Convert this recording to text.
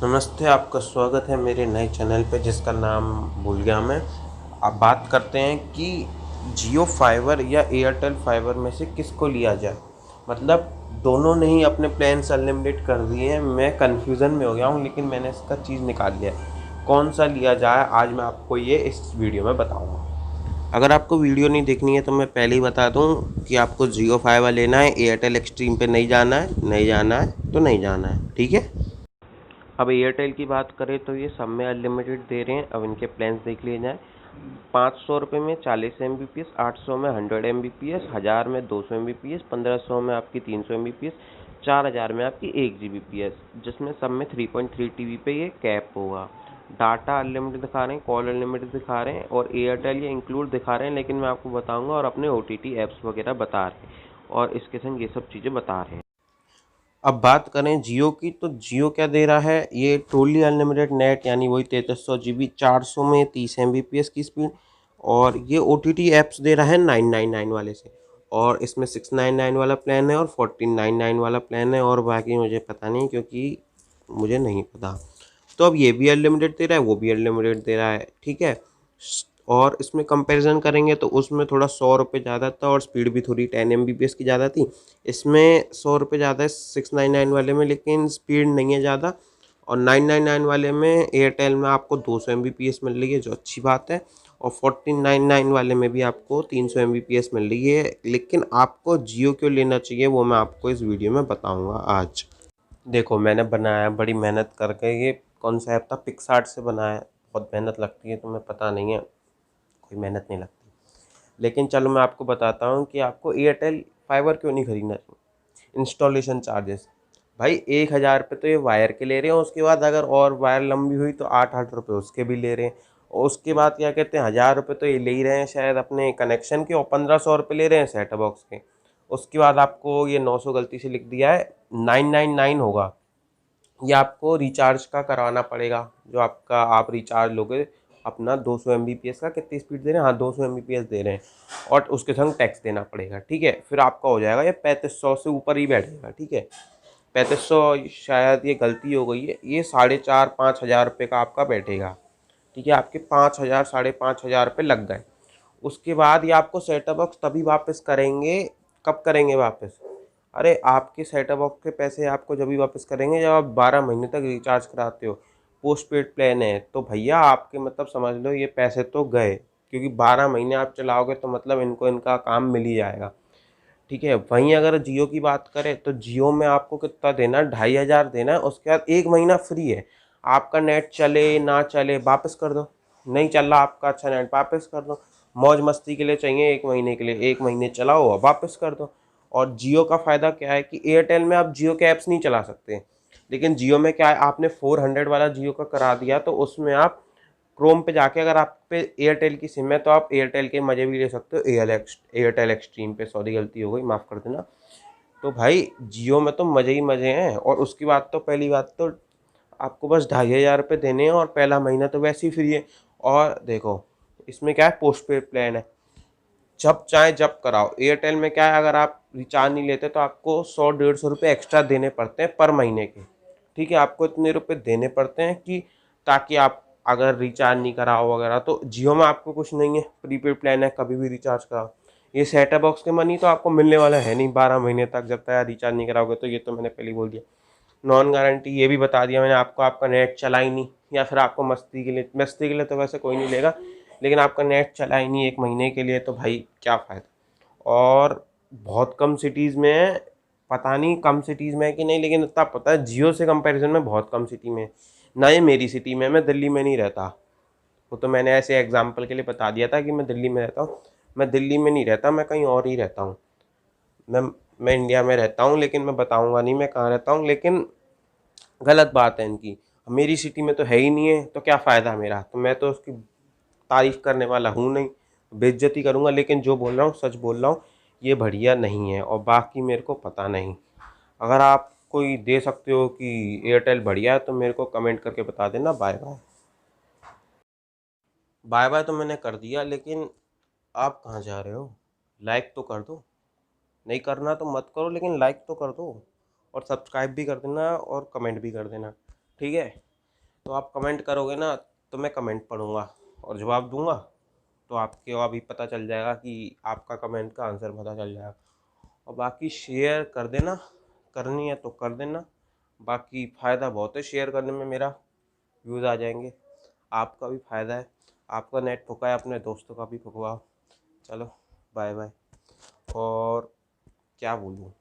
नमस्ते, आपका स्वागत है मेरे नए चैनल पे जिसका नाम भूल गया मैं। अब बात करते हैं कि जियो फाइबर या एयरटेल फाइबर में से किसको लिया जाए। मतलब दोनों ने ही अपने प्लान्स अनलिमिटेड कर दिए हैं। मैं कन्फ्यूज़न में हो गया हूँ, लेकिन मैंने इसका चीज़ निकाल लिया है। कौन सा लिया जाए आज मैं आपको ये इस वीडियो में बताऊँगा। अगर आपको वीडियो नहीं देखनी है तो मैं पहले ही बता दूँ कि आपको जियो फाइबर लेना है, एयरटेल एक्सट्रीम पे नहीं जाना है, नहीं जाना है तो नहीं जाना है, ठीक है। अब एयरटेल की बात करें तो ये सब में अनलिमिटेड दे रहे हैं। अब इनके प्लान्स देख लिए जाए। 500 रुपये में 40 MBPS, 800 में 100 MBPS, 1000 में 200 MBPS, 1500 में आपकी 300 MBPS, 4000 में आपकी 1 GBPS, जिसमें सब में 3.3 TB पे ये कैप होगा। डाटा अनलिमिटेड दिखा रहे हैं, कॉल अनलिमिटेड दिखा रहे हैं और एयरटेल ये इंक्लूड दिखा रहे हैं, लेकिन मैं आपको बताऊंगा और अपने OTT ऐप्स वगैरह बता रहे हैं और इसके संग ये सब चीज़ें बता रहे हैं। अब बात करें जियो की, तो जियो क्या दे रहा है, ये ट्रूली अनलिमिटेड नेट यानी वही 3300 GB, 400 में 30 MBPS की स्पीड। और ये OTT ऐप्स दे रहा है 999 वाले से। और इसमें 699 वाला प्लान है और 1499 वाला प्लान है, और बाकी मुझे पता नहीं क्योंकि मुझे नहीं पता। तो अब ये भी अनलिमिटेड दे रहा है, वो भी अनलिमिटेड दे रहा है, ठीक है। और इसमें कंपैरिजन करेंगे तो उसमें थोड़ा 100 रुपये ज़्यादा था और स्पीड भी थोड़ी 10 MBPS की ज़्यादा थी। इसमें 100 रुपये ज़्यादा है 699 वाले में, लेकिन स्पीड नहीं है ज़्यादा। और 999 वाले में एयरटेल में आपको 200 MBPS मिल रही है, जो अच्छी बात है। और 1499 वाले में भी आपको 300 MBPS मिल रही है। लेकिन आपको जियो क्यों लेना चाहिए वो मैं आपको इस वीडियो में बताऊँगा आज। देखो, मैंने बनाया बड़ी मेहनत करके। ये कौन सा ऐप था, पिक्सआर्ट से बनाया है। बहुत मेहनत लगती है, तुम्हें पता नहीं है, कोई मेहनत नहीं लगती। लेकिन चलो मैं आपको बताता हूँ कि आपको एयरटेल फाइबर क्यों नहीं खरीदना चाहिए। इंस्टॉलेशन चार्जेस, भाई 1000 रुपये तो ये वायर के ले रहे हैं। उसके बाद अगर और वायर लंबी हुई तो 8-8 रुपये उसके भी ले रहे हैं। और उसके बाद क्या कहते हैं, 1000 रुपये तो ये ले ही रहे हैं शायद अपने कनेक्शन के, और 1500 रुपये ले रहे हैं सेट बॉक्स के। उसके बाद आपको ये 900 गलती से लिख दिया है, 999 होगा। ये आपको रिचार्ज का करवाना पड़ेगा। जो आपका आप रिचार्ज लोगे अपना 200 MBPS का, कितनी स्पीड दे रहे हैं, हाँ 200 MBPS दे रहे हैं, और उसके संग टैक्स देना पड़ेगा, ठीक है। फिर आपका हो जाएगा ये 3500 से ऊपर ही बैठेगा, ठीक है। 3500, शायद ये गलती हो गई है, ये 4500-5000 रुपये का आपका बैठेगा, ठीक है। आपके 5000 5,500 रुपये लग गए। उसके बाद ये आपको सेटअप बॉक्स तभी वापस करेंगे, कब करेंगे वापस, अरे आपके सेटअप बॉक्स के पैसे आपको जब भी वापस करेंगे जब आप 12 महीने तक रिचार्ज कराते हो। पोस्ट पेड प्लान है तो भैया आपके मतलब समझ लो ये पैसे तो गए, क्योंकि 12 महीने आप चलाओगे तो मतलब इनको इनका काम मिल ही जाएगा, ठीक है। वहीं अगर जियो की बात करें तो जियो में आपको कितना देना है, 2500 देना है। उसके बाद 1 महीना फ्री है। आपका नेट चले ना चले वापस कर दो, नहीं चल रहा आपका अच्छा नेट वापस कर दो। मौज मस्ती के लिए चाहिए 1 महीने के लिए, 1 महीने चलाओ और वापस कर दो। और जियो का फ़ायदा क्या है कि एयरटेल में आप जियो के ऐप्स नहीं चला सकते, लेकिन जियो में क्या है, आपने 400 वाला जियो का करा दिया तो उसमें आप क्रोम पे जाके, अगर आप पे एयरटेल की सिम है तो आप एयरटेल के मज़े भी ले सकते हो। एयरटेल एक्सट्रीम पे, सॉरी गलती हो गई, माफ़ कर देना। तो भाई जियो में तो मज़े ही मज़े हैं। और उसकी बात तो, पहली बात तो आपको बस 2500 रुपये देने हैं और पहला महीना तो वैसे ही फ्री है। और देखो इसमें क्या है, पोस्ट पेड प्लान है, जब चाहे जब कराओ। एयरटेल में क्या है, अगर आप रिचार्ज नहीं लेते तो आपको 100-150 रुपये एक्स्ट्रा देने पड़ते हैं पर महीने के, ठीक है। आपको इतने रुपए देने पड़ते हैं कि ताकि आप अगर रिचार्ज नहीं कराओ वगैरह। तो जियो में आपको कुछ नहीं है, प्रीपेड प्लान है, कभी भी रिचार्ज कराओ। ये सेटअप बॉक्स के मनी तो आपको मिलने वाला है नहीं 12 महीने तक, जब तक रिचार्ज नहीं कराओगे। तो ये तो मैंने पहले ही बोल दिया। नॉन गारंटी ये भी बता दिया मैंने आपको, आपका नेट चला ही नहीं, या फिर आपको मस्ती के लिए, मस्ती के लिए तो वैसे कोई नहीं लेगा, लेकिन आपका नेट चला ही नहीं 1 महीने के लिए, तो भाई क्या फ़ायदा। और बहुत कम सिटीज़ में है, पता नहीं कम सिटीज़ में है कि नहीं, लेकिन इतना पता है जियो से कंपैरिजन में बहुत कम सिटी में है। ना ये मेरी सिटी में, मैं दिल्ली में नहीं रहता। वो तो मैंने ऐसे एग्जांपल के लिए बता दिया था कि मैं दिल्ली में रहता हूँ। मैं दिल्ली में नहीं रहता, मैं कहीं और ही रहता हूँ। मैं मैं इंडिया में रहता हूँ, लेकिन मैं बताऊँगा नहीं मैं कहाँ रहता हूँ। लेकिन गलत बात है इनकी, मेरी सिटी में तो है ही नहीं है तो क्या फ़ायदा मेरा, तो मैं तो उसकी तारीफ़ करने वाला हूँ नहीं, बेइज्जती करूँगा। लेकिन जो बोल रहा हूँ सच बोल रहा हूँ, ये बढ़िया नहीं है। और बाकी मेरे को पता नहीं, अगर आप कोई दे सकते हो कि एयरटेल बढ़िया है तो मेरे को कमेंट करके बता देना। Bye bye. बाय बाय तो मैंने कर दिया, लेकिन आप कहाँ जा रहे हो, लाइक तो कर दो। नहीं करना तो मत करो, लेकिन लाइक तो कर दो। और सब्सक्राइब भी कर देना और कमेंट भी कर देना, ठीक है। तो आप कमेंट करोगे ना तो मैं कमेंट पढ़ूँगा और जवाब दूँगा, तो आपको अभी पता चल जाएगा कि आपका कमेंट का आंसर पता चल जाएगा। और बाकी शेयर कर देना, करनी है तो कर देना। बाकी फ़ायदा बहुत है शेयर करने में, मेरा व्यूज़ आ जाएंगे, आपका भी फ़ायदा है। आपका नेट फुका है, अपने दोस्तों का भी फुकवाओ। चलो बाय बाय। और क्या बोलूँ।